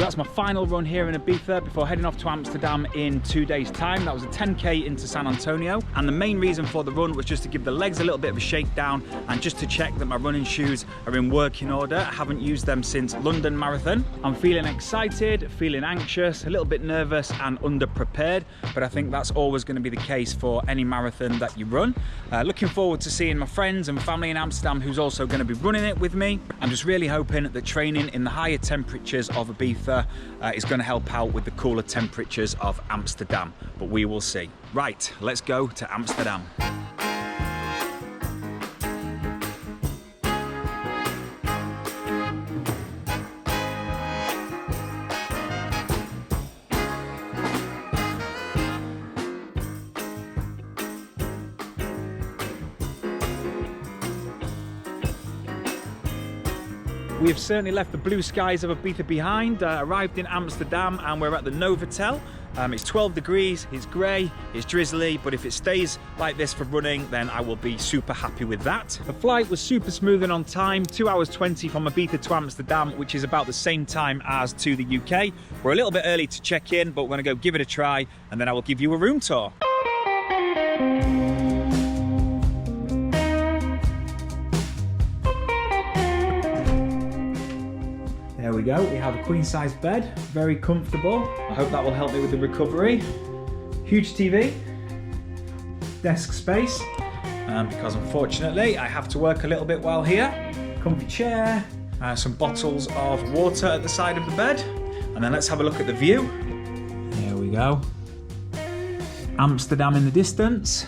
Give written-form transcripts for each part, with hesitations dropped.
that's my final run here in Ibiza before heading off to Amsterdam in 2 days' time. That was a 10k into San Antonio, and the main reason for the run was just to give the legs a little bit of a shakedown and just to check that my running shoes are in working order. I haven't used them since London Marathon. I'm feeling excited, feeling anxious, a little bit nervous and underprepared, but I think that's always going to be the case for any marathon that you run. Looking forward to seeing my friends and family in Amsterdam who's also going to be running it with me. I'm just really hoping that training in the higher temperatures of Ibiza is going to help out with the cooler temperatures of Amsterdam, but we will see. Right, let's go to Amsterdam. We have certainly left the blue skies of Ibiza behind, arrived in Amsterdam and we're at the Novotel. It's 12 degrees, it's grey, it's drizzly, but if it stays like this for running, then I will be super happy with that. The flight was super smooth and on time, 2 hours 20 from Ibiza to Amsterdam, which is about the same time as to the UK. We're a little bit early to check in, but we're gonna go give it a try, and then I will give you a room tour. There we go, we have a queen size bed, very comfortable. I hope that will help me with the recovery. Huge TV, desk space, because unfortunately I have to work a little bit while here. Comfy chair, some bottles of water at the side of the bed, and then let's have a look at the view. There we go. Amsterdam in the distance.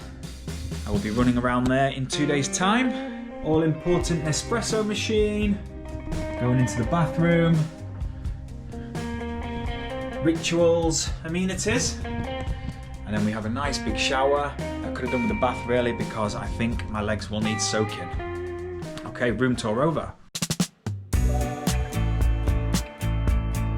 I will be running around there in 2 days' time. All important Nespresso machine. Going into the bathroom, rituals, amenities, and then we have a nice big shower. I could have done with the bath really because I think my legs will need soaking. Okay, room tour over.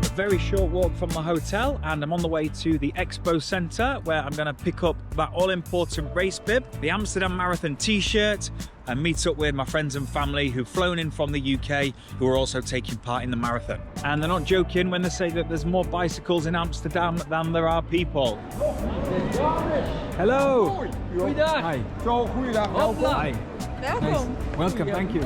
A very short walk from my hotel and I'm on the way to the Expo Centre where I'm going to pick up that all-important race bib, the Amsterdam Marathon t-shirt, and meet up with my friends and family who've flown in from the UK who are also taking part in the marathon. And they're not joking when they say that there's more bicycles in Amsterdam than there are people. Hello! Goeiedag. Hi. Zo, goeiedag. Welkom. Hi. Welkom. Nice. Welcome, thank you.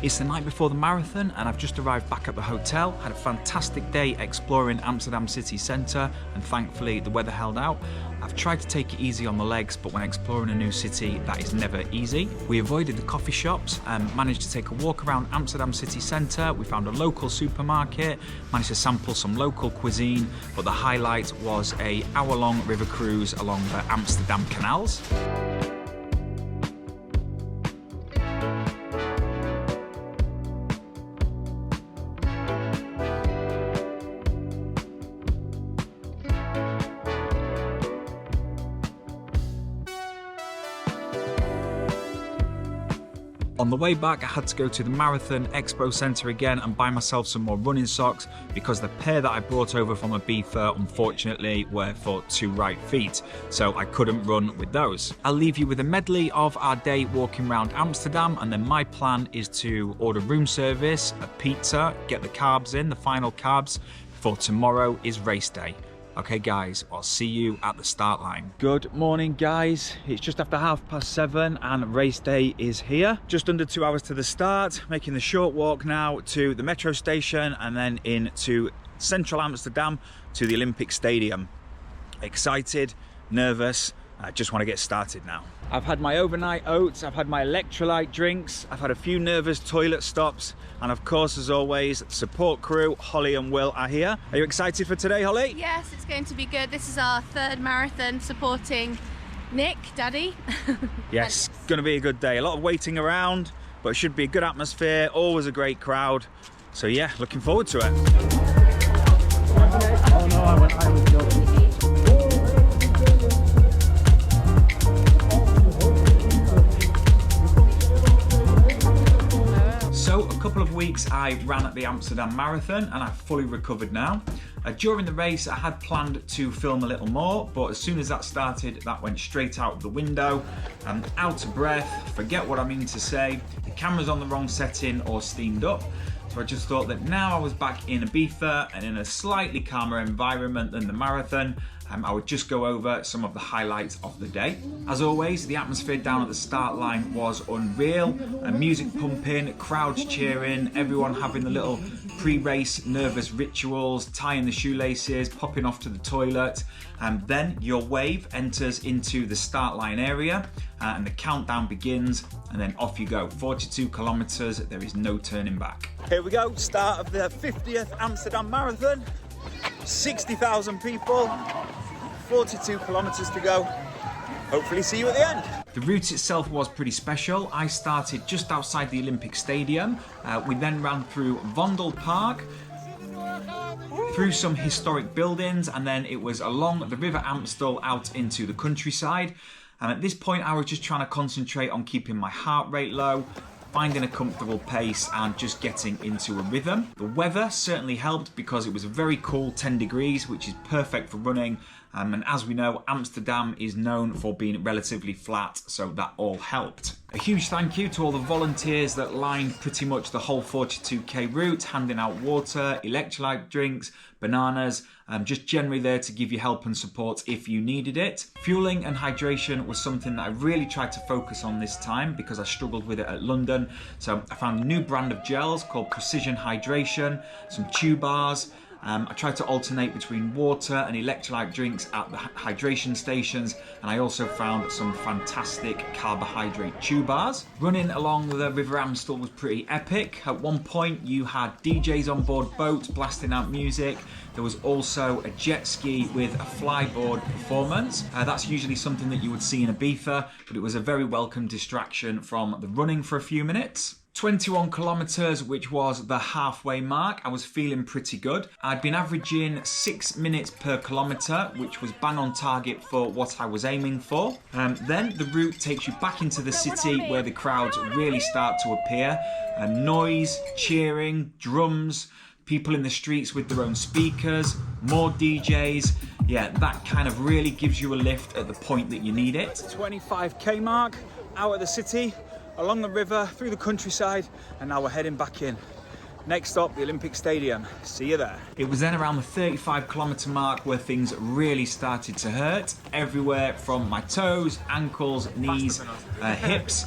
It's the night before the marathon and I've just arrived back at the hotel. Had a fantastic day exploring Amsterdam city centre and thankfully the weather held out. I've tried to take it easy on the legs, but when exploring a new city, that is never easy. We avoided the coffee shops and managed to take a walk around Amsterdam city centre. We found a local supermarket, managed to sample some local cuisine, but the highlight was an hour-long river cruise along the Amsterdam canals. On the way back, I had to go to the Marathon Expo Centre again and buy myself some more running socks because the pair that I brought over from Ibiza, unfortunately, were for 2 right feet, so I couldn't run with those. I'll leave you with a medley of our day walking around Amsterdam, and then my plan is to order room service, a pizza, get the carbs in, the final carbs, for tomorrow is race day. Okay guys, I'll see you at the start line. Good morning guys, it's just after 7:30 and race day is here. Just under 2 hours to the start, making the short walk now to the metro station and then into central Amsterdam to the Olympic Stadium. Excited, nervous, I just want to get started now. I've had my overnight oats, I've had my electrolyte drinks, I've had a few nervous toilet stops, and of course, as always, support crew, Holly and Will are here. Are you excited for today, Holly? Yes, it's going to be good. This is our third marathon supporting Nick, Daddy. Yes, going to be a good day. A lot of waiting around, but it should be a good atmosphere, always a great crowd. So yeah, looking forward to it. Oh no, I was joking. So a couple of weeks I ran at the Amsterdam Marathon and I've fully recovered now. During the race I had planned to film a little more, but as soon as that started that went straight out of the window. I'm out of breath, forget what I mean to say, the camera's on the wrong setting or steamed up. So I just thought that now I was back in Ibiza and in a slightly calmer environment than the marathon, I would just go over some of the highlights of the day. As always, the atmosphere down at the start line was unreal. Music pumping, crowds cheering, everyone having the little pre-race nervous rituals, tying the shoelaces, popping off to the toilet. And then your wave enters into the start line area and the countdown begins, and then off you go. 42 kilometers, there is no turning back. Here we go, start of the 50th Amsterdam Marathon. 60,000 people, 42 kilometers to go. Hopefully see you at the end. The route itself was pretty special. I started just outside the Olympic Stadium. We then ran through Vondel Park, through some historic buildings, and then it was along the River Amstel out into the countryside. And at this point I was just trying to concentrate on keeping my heart rate low, finding a comfortable pace and just getting into a rhythm. The weather certainly helped because it was a very cool 10 degrees, which is perfect for running. And as we know, Amsterdam is known for being relatively flat, so that all helped. A huge thank you to all the volunteers that lined pretty much the whole 42k route, handing out water, electrolyte drinks, bananas, just generally there to give you help and support if you needed it. Fueling and hydration was something that I really tried to focus on this time because I struggled with it at London. So I found a new brand of gels called Precision Hydration, some chew bars. I tried to alternate between water and electrolyte drinks at the hydration stations, and I also found some fantastic carbohydrate chew bars. Running along the River Amstel was pretty epic. At one point you had DJs on board boats blasting out music. There was also a jet ski with a flyboard performance. That's usually something that you would see in Ibiza, but it was a very welcome distraction from the running for a few minutes. 21 kilometers, which was the halfway mark. I was feeling pretty good. I'd been averaging 6 minutes per kilometer, which was bang on target for what I was aiming for. Then the route takes you back into the city where the crowds really start to appear. Noise, cheering, drums, people in the streets with their own speakers, more DJs. Yeah, that kind of really gives you a lift at the point that you need it. 25k mark, out of the city, along the river, through the countryside, and now we're heading back in. Next stop, the Olympic Stadium. See you there. It was then around the 35 kilometer mark where things really started to hurt. Everywhere from my toes, ankles, knees, hips.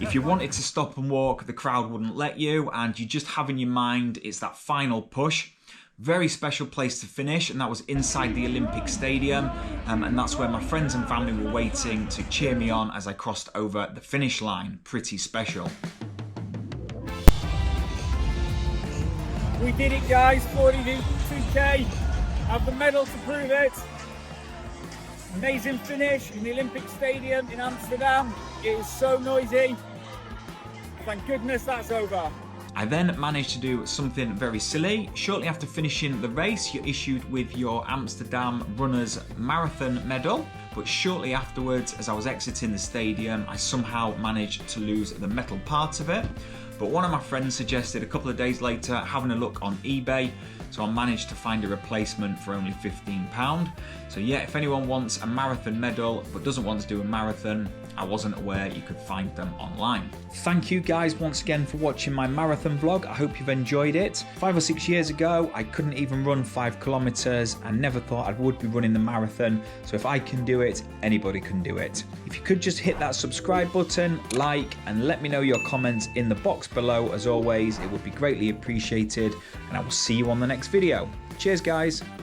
If you wanted to stop and walk, the crowd wouldn't let you, and you just have in your mind it's that final push. Very special place to finish, and that was inside the Olympic Stadium, and that's where my friends and family were waiting to cheer me on as I crossed over the finish line. Pretty special. We did it, guys. 42k. Have the medal to prove it. Amazing finish in the Olympic Stadium in Amsterdam. It was so noisy. Thank goodness that's over. I then managed to do something very silly. Shortly after finishing the race, you're issued with your Amsterdam Runners Marathon medal. But shortly afterwards, as I was exiting the stadium, I somehow managed to lose the metal part of it. But one of my friends suggested a couple of days later having a look on eBay, so I managed to find a replacement for only £15. So yeah, if anyone wants a marathon medal but doesn't want to do a marathon, I wasn't aware you could find them online. Thank you guys once again for watching my marathon vlog. I hope you've enjoyed it. 5 or 6 years ago, I couldn't even run 5 kilometers and never thought I would be running the marathon. So if I can do it, anybody can do it. If you could just hit that subscribe button, like, and let me know your comments in the box below. As always, it would be greatly appreciated, and I will see you on the next video. Cheers guys.